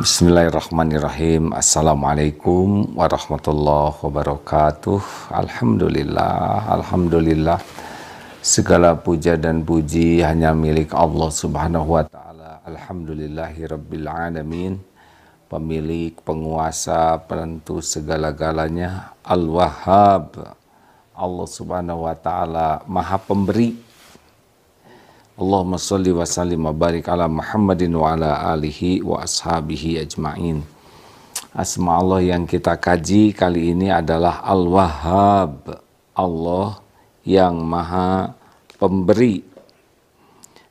Bismillahirrahmanirrahim. Assalamualaikum warahmatullahi wabarakatuh. Alhamdulillah. Segala puja dan puji hanya milik Allah Subhanahu wa taala. Alhamdulillahirabbil alamin. Pemilik, penguasa, penentu segala-galanya. Al-Wahhab. Allah Subhanahu wa taala Maha Pemberi. Allahumma sholli wa sallim wa barik ala Muhammadin wa ala alihi wa ashabihi ajma'in. Asma Allah yang kita kaji kali ini adalah Al-Wahhab, Allah yang Maha Pemberi.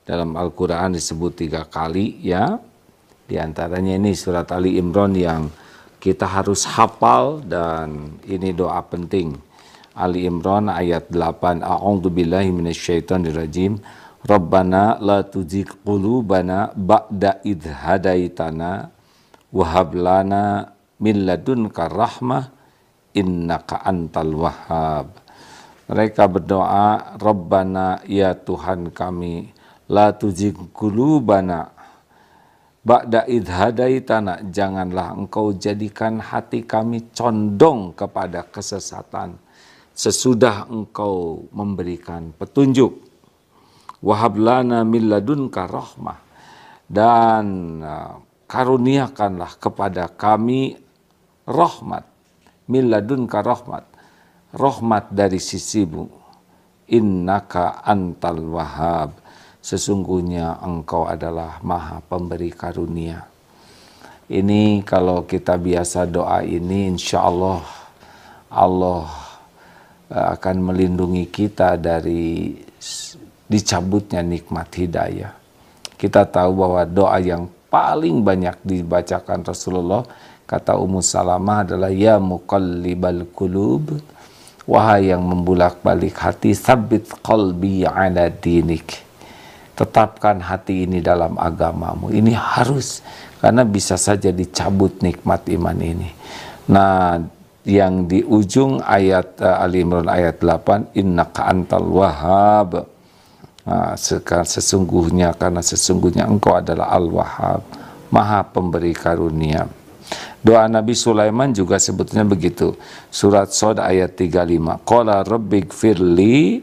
Dalam Al-Quran disebut 3 kali ya. Di antaranya ini surat Ali Imran yang kita harus hafal dan ini doa penting. Ali Imran ayat 8. A'udzubillahi minasyaitonirrajim. Rabbana la tuzigh qulubana ba'da idh hadaitana wa hab lana min ladunka rahmah innaka antal wahhab. Mereka berdoa, Rabbana, ya Tuhan kami, la tuzigh qulubana ba'da idh hadaitana, janganlah engkau jadikan hati kami condong kepada kesesatan sesudah engkau memberikan petunjuk. Wahab lana min ladunka rahmah, dan karuniakanlah kepada kami rahmat, min ladunka rahmat dari sisimu. Innaka antal wahhab, sesungguhnya engkau adalah Maha Pemberi karunia. Ini kalau kita biasa doa ini, insya Allah Allah akan melindungi kita dari dicabutnya nikmat hidayah. Kita tahu bahwa doa yang paling banyak dibacakan Rasulullah, kata Ummu Salamah, adalah ya muqallibal qulub, wahai yang membulak-balik hati, tsabbit qalbi ala dinik, tetapkan hati ini dalam agamamu. Ini harus, karena bisa saja dicabut nikmat iman ini. Nah, yang di ujung ayat Ali Imran ayat 8, innaka antal wahhab. Nah, sesungguhnya engkau adalah Al-Wahhab, Maha Pemberi karunia. Doa Nabi Sulaiman juga sebetulnya begitu. Surat Shad ayat 35. Qala rabbighfirli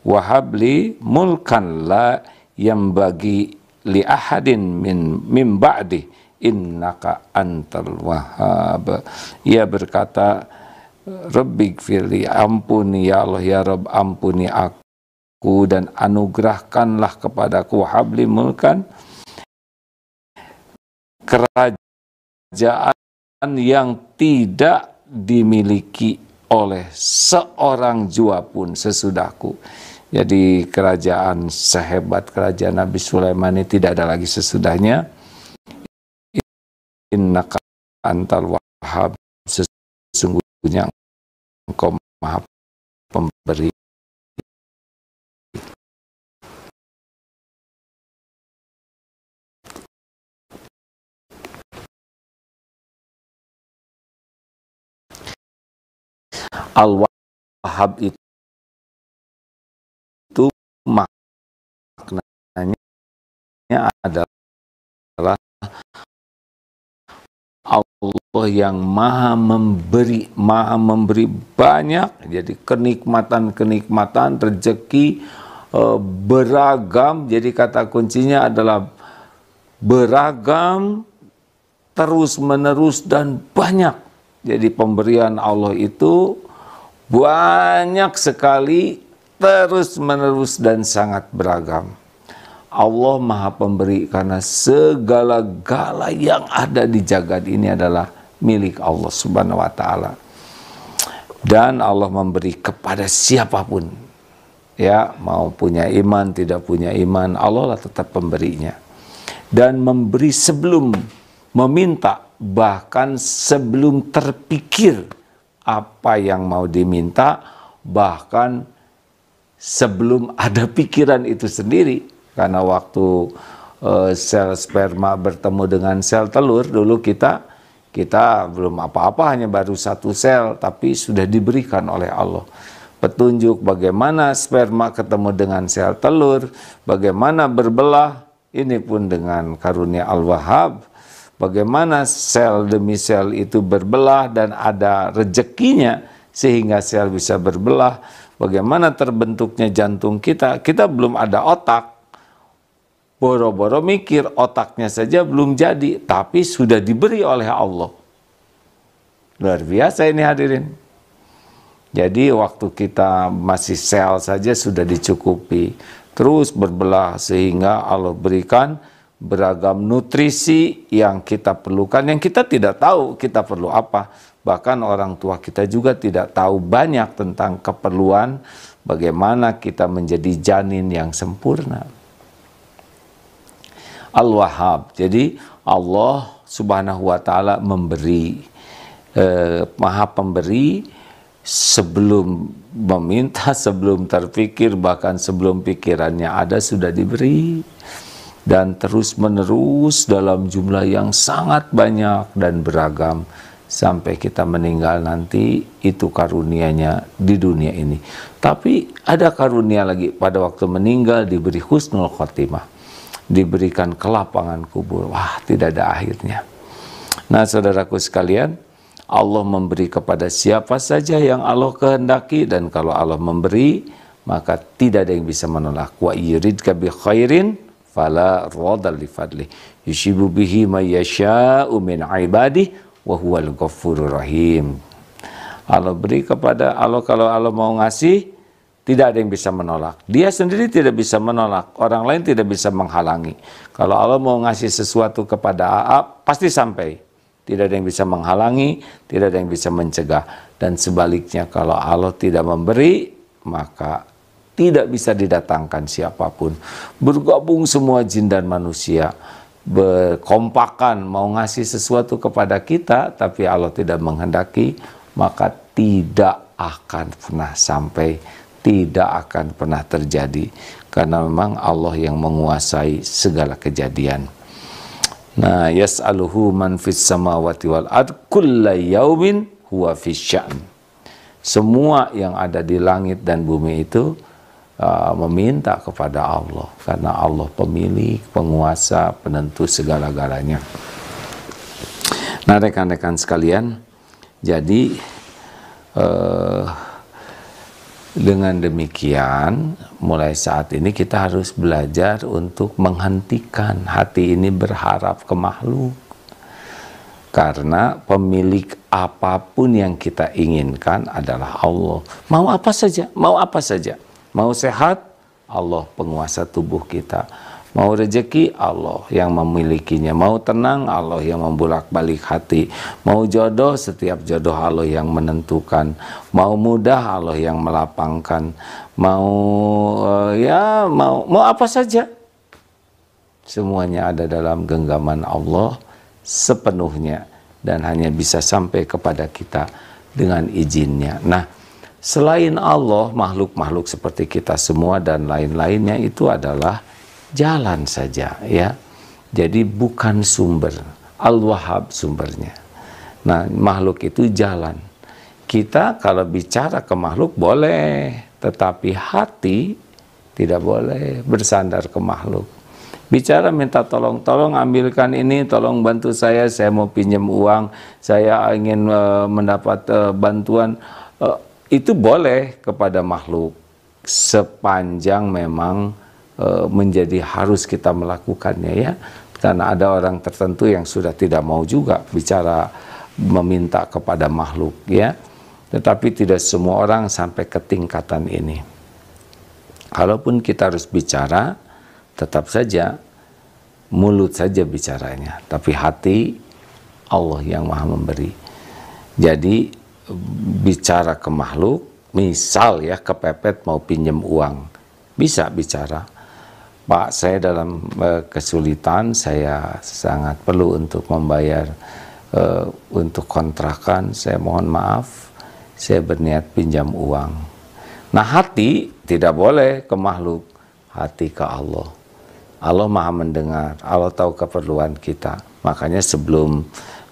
wahabli mulkan la yambagi li ahadin min ba'di innaka antal wahhab. Ia berkata, rabbighfirli, ampuni ya Allah, ya Rabb, ampuni aku dan anugerahkanlah kepadaku habli mulkan, kerajaan yang tidak dimiliki oleh seorang jua pun sesudahku. Jadi kerajaan sehebat kerajaan Nabi Sulaiman ini tidak ada lagi sesudahnya. Innaka antal wahhab, sesungguhnya engkau Maha Pemberi. Al-Wahhab itu maknanya adalah Allah yang maha memberi banyak. Jadi kenikmatan, rezeki beragam. Jadi kata kuncinya adalah beragam, terus menerus dan banyak. Jadi pemberian Allah itu banyak sekali, terus menerus dan sangat beragam. Allah Maha Pemberi karena segala-gala yang ada di jagat ini adalah milik Allah Subhanahu wa taala. Dan Allah memberi kepada siapapun. Ya, mau punya iman, tidak punya iman, Allah lah tetap pemberinya. Dan memberi sebelum meminta, bahkan sebelum terpikir apa yang mau diminta, bahkan sebelum ada pikiran itu sendiri. Karena waktu sel sperma bertemu dengan sel telur, dulu kita belum apa-apa, hanya baru 1 sel, tapi sudah diberikan oleh Allah petunjuk bagaimana sperma ketemu dengan sel telur, bagaimana berbelah. Ini pun dengan karunia Al-Wahhab, bagaimana sel demi sel itu berbelah dan ada rezekinya sehingga sel bisa berbelah, bagaimana terbentuknya jantung kita. Kita belum ada otak, boro-boro mikir otaknya saja belum jadi, tapi sudah diberi oleh Allah. Luar biasa ini hadirin. Jadi waktu kita masih sel saja sudah dicukupi, terus berbelah sehingga Allah berikan beragam nutrisi yang kita perlukan, yang kita tidak tahu kita perlu apa. Bahkan orang tua kita juga tidak tahu banyak tentang keperluan bagaimana kita menjadi janin yang sempurna. Al-Wahhab. Jadi Allah Subhanahu wa taala memberi, Maha Pemberi. Sebelum meminta, sebelum terpikir, bahkan sebelum pikirannya ada sudah diberi, dan terus menerus dalam jumlah yang sangat banyak dan beragam sampai kita meninggal nanti. Itu karunianya di dunia ini. Tapi ada karunia lagi, pada waktu meninggal diberi husnul khotimah, diberikan kelapangan kubur. Wah, tidak ada akhirnya. Nah saudaraku sekalian, Allah memberi kepada siapa saja yang Allah kehendaki, dan kalau Allah memberi maka tidak ada yang bisa menolak. Wa yuridka bi khairin fala radha li fadli yusibu bihi may yasha'u min ibadihi wa huwal ghafurur rahim. Allah beri kepada Allah, kalau Allah mau ngasih tidak ada yang bisa menolak. Dia sendiri tidak bisa menolak, orang lain tidak bisa menghalangi. Kalau Allah mau ngasih sesuatu kepada AA pasti sampai. Tidak ada yang bisa menghalangi, tidak ada yang bisa mencegah. Dan sebaliknya kalau Allah tidak memberi, maka tidak bisa didatangkan siapapun. Bergabung semua jin dan manusia, berkompakan mau ngasih sesuatu kepada kita, tapi Allah tidak menghendaki, maka tidak akan pernah sampai, tidak akan pernah terjadi. Karena memang Allah yang menguasai segala kejadian. Nah, yas'aluhu man fis samawati wal ard kulla yaumin huwa fis sya'n. Semua yang ada di langit dan bumi itu meminta kepada Allah, karena Allah pemilik, penguasa, penentu segala-galanya. Nah, rekan-rekan sekalian, jadi dengan demikian, mulai saat ini kita harus belajar untuk menghentikan hati ini berharap ke makhluk. Karena pemilik apapun yang kita inginkan adalah Allah. Mau apa saja, mau apa saja. Mau sehat, Allah penguasa tubuh kita. Mau rezeki, Allah yang memilikinya. Mau tenang, Allah yang membolak-balik hati. Mau jodoh, setiap jodoh Allah yang menentukan. Mau mudah, Allah yang melapangkan. Mau mau apa saja. Semuanya ada dalam genggaman Allah sepenuhnya, dan hanya bisa sampai kepada kita dengan izinnya. Nah, selain Allah, makhluk-makhluk seperti kita semua dan lain-lainnya itu adalah jalan saja, ya. Jadi bukan sumber. Al-Wahhab sumbernya. Nah, makhluk itu jalan. Kita kalau bicara ke makhluk boleh, tetapi hati tidak boleh bersandar ke makhluk. Bicara minta tolong ambilkan ini, tolong bantu saya mau pinjam uang, saya ingin mendapat bantuan, itu boleh kepada makhluk sepanjang memang menjadi harus kita melakukannya, ya. Karena ada orang tertentu yang sudah tidak mau juga bicara meminta kepada makhluk, ya. Tetapi tidak semua orang sampai ke tingkatan ini. Kalaupun kita harus bicara, tetap saja mulut saja bicaranya, tapi hati Allah yang Maha Memberi. Jadi bicara ke makhluk, misal ya kepepet mau pinjam uang, bisa bicara. Pak, saya dalam kesulitan, saya sangat perlu untuk membayar untuk kontrakan, saya mohon maaf, saya berniat pinjam uang. Nah, hati tidak boleh ke makhluk, hati ke Allah. Allah Maha mendengar, Allah tahu keperluan kita. Makanya sebelum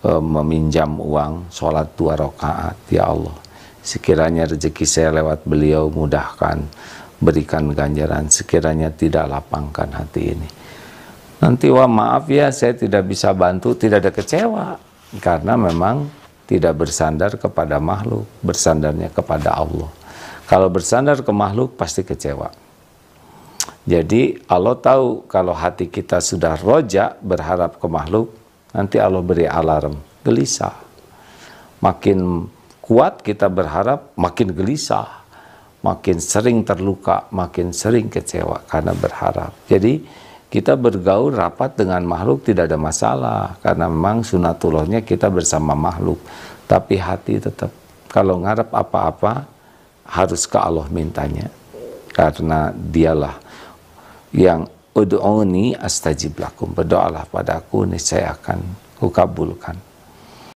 meminjam uang, sholat 2 rakaat, ya Allah, sekiranya rezeki saya lewat beliau mudahkan, berikan ganjaran, sekiranya tidak lapangkan hati ini. nanti wah maaf ya saya tidak bisa bantu, tidak ada kecewa. Karena memang tidak bersandar kepada makhluk, bersandarnya kepada Allah. Kalau bersandar ke makhluk pasti kecewa. Jadi Allah tahu kalau hati kita sudah roja berharap ke makhluk, nanti Allah beri alarm, gelisah. Makin kuat kita berharap, makin gelisah. Makin sering terluka, makin sering kecewa karena berharap. Jadi kita bergaul rapat dengan makhluk tidak ada masalah, karena memang sunatullahnya kita bersama makhluk. Tapi hati tetap, kalau ngarep apa-apa harus ke Allah mintanya, karena dialah yang ud'uni astajib lakum, berdoalah padaku niscaya akan kukabulkan.